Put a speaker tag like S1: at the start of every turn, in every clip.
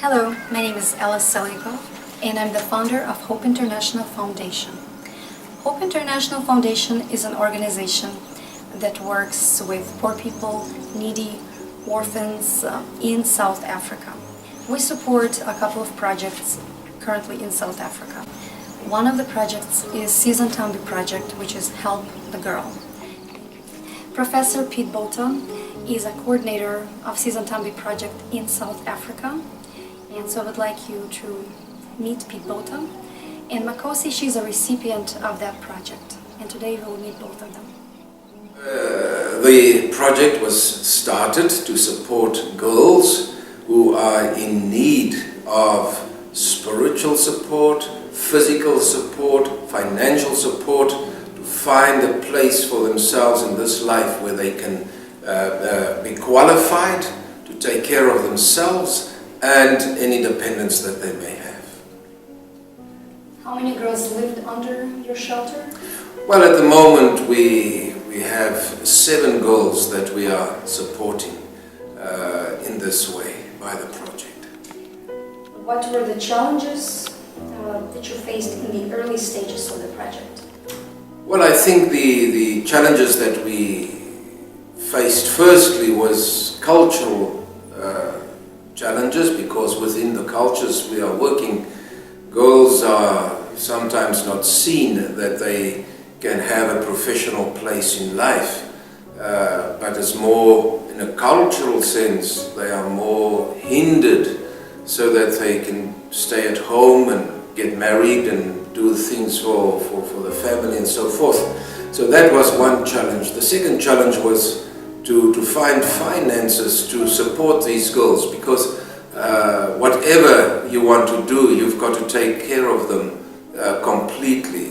S1: Hello, my name is Alice Selikov, and I'm the founder of Hope International Foundation. Hope International Foundation is an organization that works with poor people, needy, orphans in South Africa. We support a couple of projects currently in South Africa. One of the projects is Sizantambi Project, which is Help the Girl. Professor Pete Bolton is a coordinator of Sizantambi Project in South Africa, and so I would like you to meet Pete Bolton. And Makosi, she's a recipient of that project, and today we will meet both of them.
S2: The project was started to support girls who are in need of spiritual support, physical support, financial support, to find a place for themselves in this life where they can be qualified to take care of themselves and any dependents that they may have.
S1: How many girls lived under your shelter?
S2: Well, at the moment we have 7 girls that we are supporting in this way by the project.
S1: What were the challenges that you faced in the early stages of the project?
S2: Well, I think the challenges that we faced firstly was cultural challenges, because within the cultures we are working, girls are sometimes not seen that they can have a professional place in life, but it's more in a cultural sense, they are more hindered so that they can stay at home and get married and do things for the family and so forth. So that was one challenge. The second challenge was to find finances to support these girls, because whatever you want to do, you've got to take care of them completely,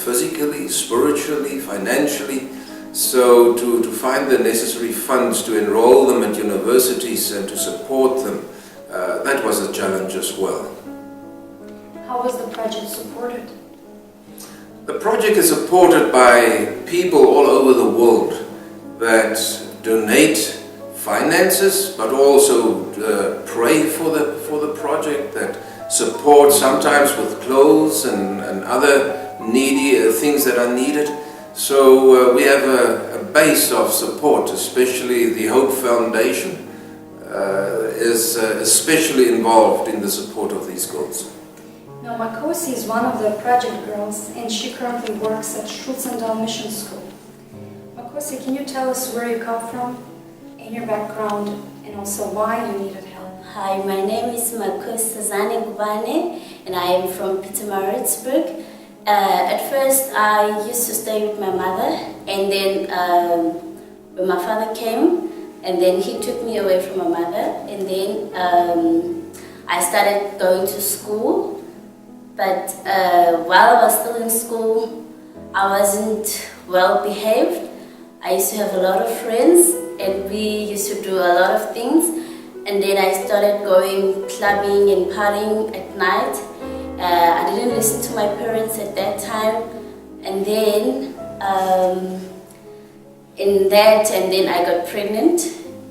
S2: physically, spiritually, financially. So to find the necessary funds to enroll them at universities and to support them, that was a challenge as well.
S1: How was the project supported?
S2: The project is supported by people all over the world that donate finances, but also pray for the project, that support sometimes with clothes and other needy things that are needed. So we have a base of support, especially the Hope Foundation is especially involved in the support of these girls.
S1: Now, Makosi is one of the project girls, and she currently works at Schultzendal Mission School. Makosi, can you tell us where you come from, and your background, and also why you needed help?
S3: Hi, my name is Makosi Zane Gubane, and I am from Pietermaritzburg. At first, I used to stay with my mother, and then when my father came, and then he took me away from my mother, and then I started going to school. But while I was still in school, I wasn't well behaved. I used to have a lot of friends, and we used to do a lot of things. And then I started going clubbing and partying at night. I didn't listen to my parents at that time. And then I got pregnant.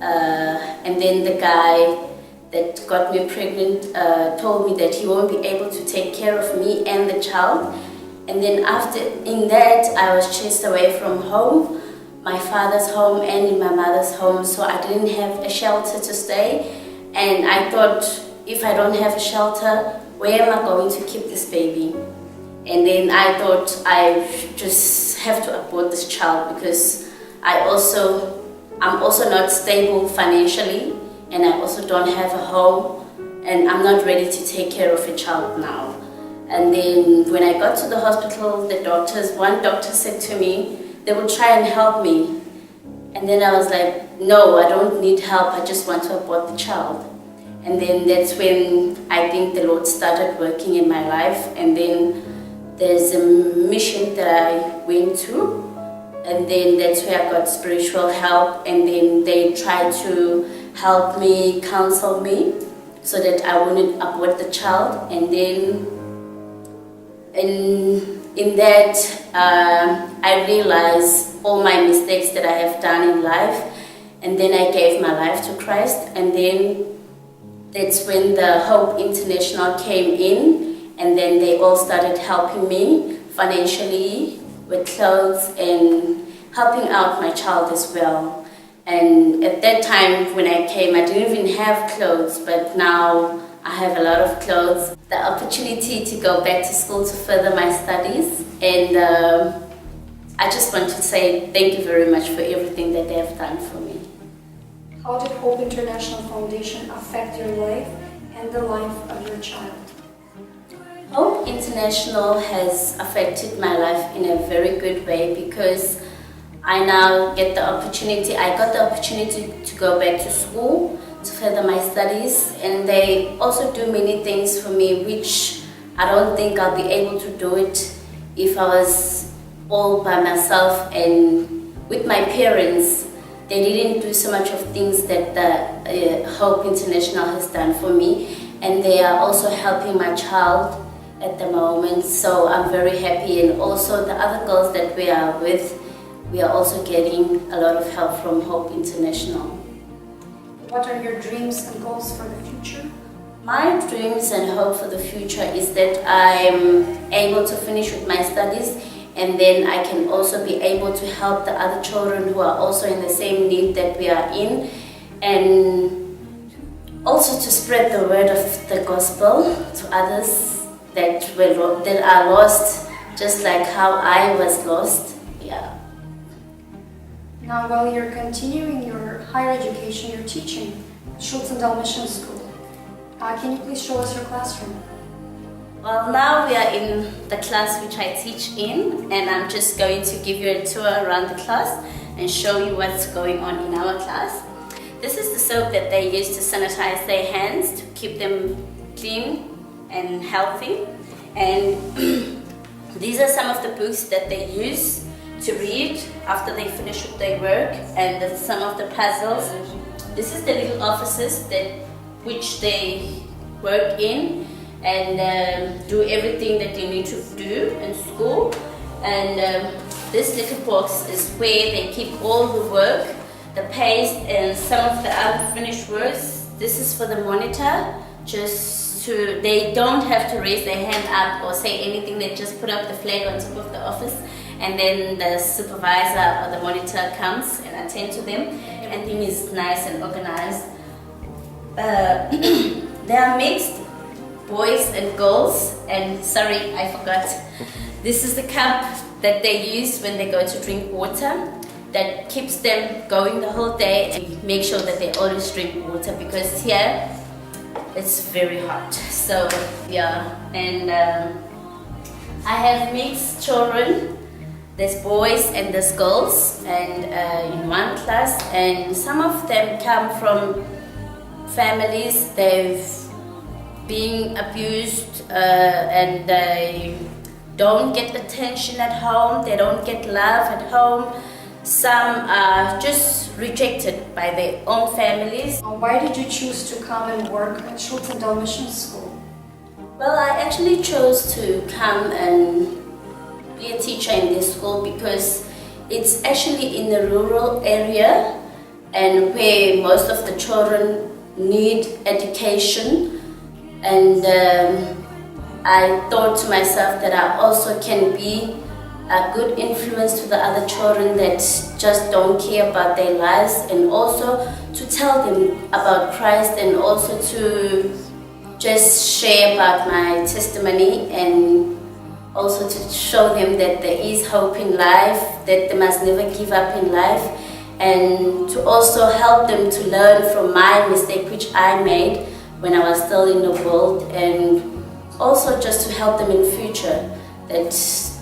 S3: And then the guy that got me pregnant told me that he won't be able to take care of me and the child. And then in that, I was chased away from home, my father's home and my mother's home, so I didn't have a shelter to stay. And I thought, if I don't have a shelter, where am I going to keep this baby? And then I thought I just have to abort this child, because I'm also not stable financially, and I also don't have a home, and I'm not ready to take care of a child now. And then when I got to the hospital, one doctor said to me, they would try and help me. And then I was like, no, I don't need help, I just want to abort the child. And then that's when I think the Lord started working in my life. And then there's a mission that I went to, and then that's where I got spiritual help, and then they tried to help me, counsel me, so that I wouldn't abort the child. And then in that, I realized all my mistakes that I have done in life, and then I gave my life to Christ. And then that's when the Hope International came in, and then they all started helping me financially with clothes and helping out my child as well. And at that time when I came, I didn't even have clothes, but now I have a lot of clothes. The opportunity to go back to school to further my studies, and I just want to say thank you very much for everything that they have done for me.
S1: How did Hope International Foundation affect your life and the life of your child?
S3: Hope International has affected my life in a very good way because I now get the opportunity, I got the opportunity to go back to school to further my studies, and they also do many things for me which I don't think I'll be able to do it if I was all by myself and with my parents. They didn't do so much of things that the Hope International has done for me, and they are also helping my child at the moment, so I'm very happy. And also the other girls that we are with, we are also getting a lot of help from Hope International.
S1: What are your dreams and goals for the future?
S3: My dreams and hope for the future is that I'm able to finish with my studies, and then I can also be able to help the other children who are also in the same need that we are in, and also to spread the word of the gospel to others that are lost, just like how I was lost. Yeah.
S1: Now, while you're continuing your higher education, you're teaching at Schultzendal Mission School. Can you please show us your classroom?
S3: Well, now we are in the class which I teach in, and I'm just going to give you a tour around the class and show you what's going on in our class. This is the soap that they use to sanitize their hands, to keep them clean and healthy. And these are some of the books that they use to read after they finish with their work, and some of the puzzles. This is the little offices which they work in and do everything that they need to do in school. And this little box is where they keep all the work, the paste, and some of the unfinished works. This is for the monitor, they don't have to raise their hand up or say anything. They just put up the flag on top of the office, and then the supervisor or the monitor comes and attend to them. Everything is nice and organized. They are mixed, boys and girls. And sorry, I forgot. This is the cup that they use when they go to drink water, that keeps them going the whole day, and make sure that they always drink water, because here it's very hot. So yeah, and I have mixed children. There's boys and there's girls, and in one class, and some of them come from families they've been abused, and they don't get attention at home, they don't get love at home. Some are just rejected by their own families.
S1: Why did you choose to come and work at Schultzendal Mission School?
S3: Well, I actually chose to come and be a teacher in this school because it's actually in the rural area, and where most of the children need education. And I thought to myself that I also can be a good influence to the other children that just don't care about their lives, and also to tell them about Christ, and also to just share about my testimony, and also to show them that there is hope in life, that they must never give up in life, and to also help them to learn from my mistake which I made when I was still in the world, and also just to help them in future, that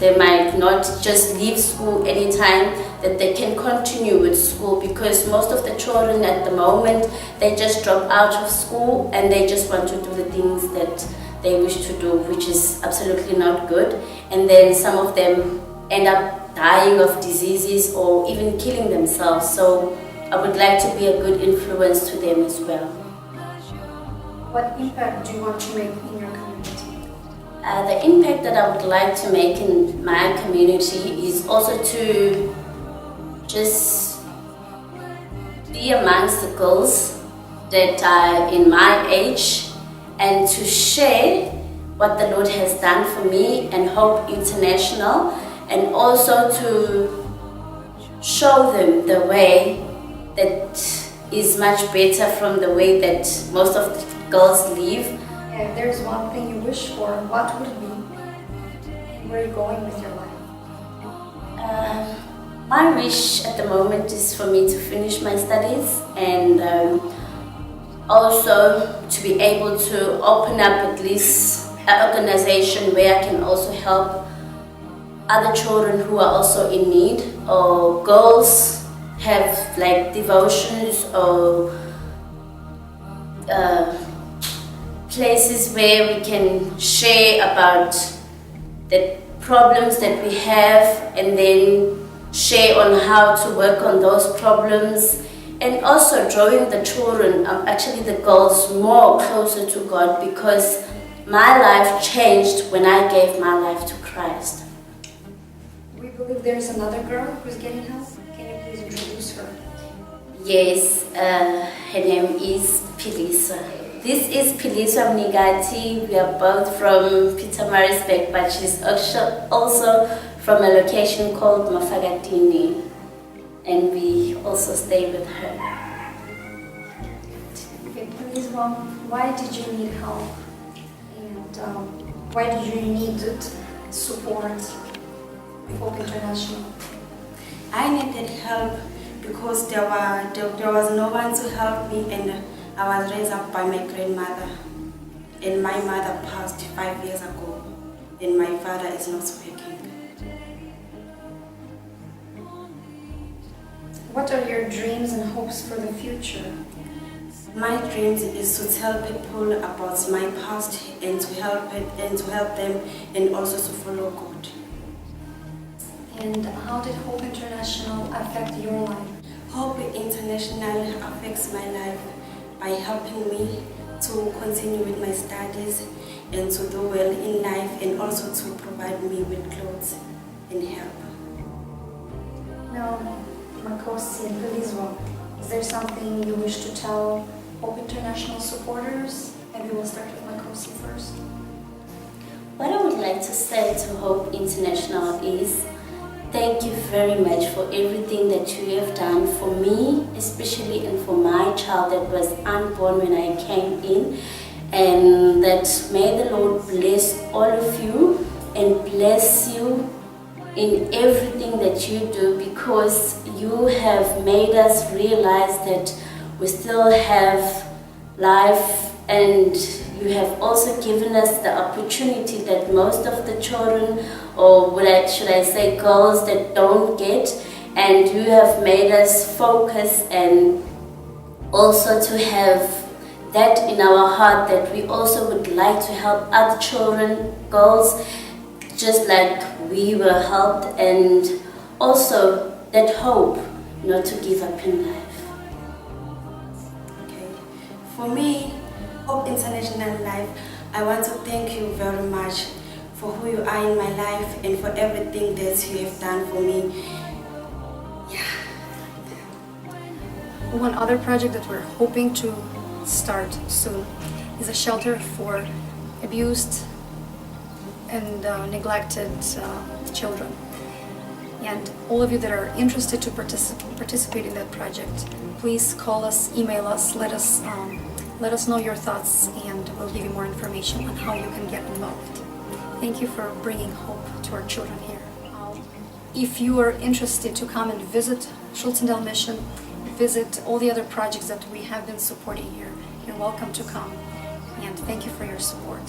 S3: they might not just leave school anytime, that they can continue with school, because most of the children at the moment, they just drop out of school and they just want to do the things that they wish to do, which is absolutely not good. And then some of them end up dying of diseases or even killing themselves. So I would like to be a good influence to them as well.
S1: What impact do you want to make in your community?
S3: The impact that I would like to make in my community is also to just be amongst the girls that are in my age and to share what the Lord has done for me and Hope International, and also to show them the way that is much better from the way that most of the girls live.
S1: If there's one thing you wish for, what would it be? Where are you going with your life?
S3: My wish at the moment is for me to finish my studies and also to be able to open up at least an organization where I can also help other children who are also in need, or girls have like devotions or places where we can share about the problems that we have and then share on how to work on those problems, and also drawing the children, actually the girls, more closer to God, because my life changed when I gave my life to Christ.
S1: We believe there's another girl who's getting help. Can you please introduce her?
S3: Yes, her name is Pilisa. This is Pilisa Mnigati. We are both from Pietermaritzburg, but she's also from a location called Mafagatini, and we also stay with her.
S1: Okay, please, Mom, why did you need help? And why did you need support with Hope International?
S4: I needed help because there was no one to help me, and I was raised up by my grandmother. And my mother passed 5 years ago, and my father is not speaking.
S1: What are your dreams and hopes for the future?
S4: My dreams is to tell people about my past and to help them, and also to follow God.
S1: And how did Hope International affect your life?
S4: Hope International affects my life by helping me to continue with my studies and to do well in life, and also to provide me with clothes and help.
S1: Now, Makosi and Pelizwa, is there something you wish to tell Hope International supporters? Maybe we'll start with Makosi first.
S3: What I would like to say to Hope International is thank you very much for everything that you have done for me, especially, and for my child that was unborn when I came in. And that may the Lord bless all of you and bless you in everything that you do, because you have made us realize that we still have life, and you have also given us the opportunity that most of the children, or should I say girls, that don't get, and you have made us focus and also to have that in our heart, that we also would like to help other children, girls, just like we were helped, and also that hope not to give up in life.
S4: Okay. For me, Hope International Life, I want to thank you very much for who you are in my life and for everything that you have done for me.
S1: One other project that we're hoping to start soon is a shelter for abused and neglected children. And all of you that are interested to participate in that project, please call us, email us, let us know your thoughts, and we'll give you more information on how you can get involved. Thank you for bringing hope to our children here. If you are interested to come and visit Schulzendale Mission, visit all the other projects that we have been supporting here, you're welcome to come. And thank you for your support.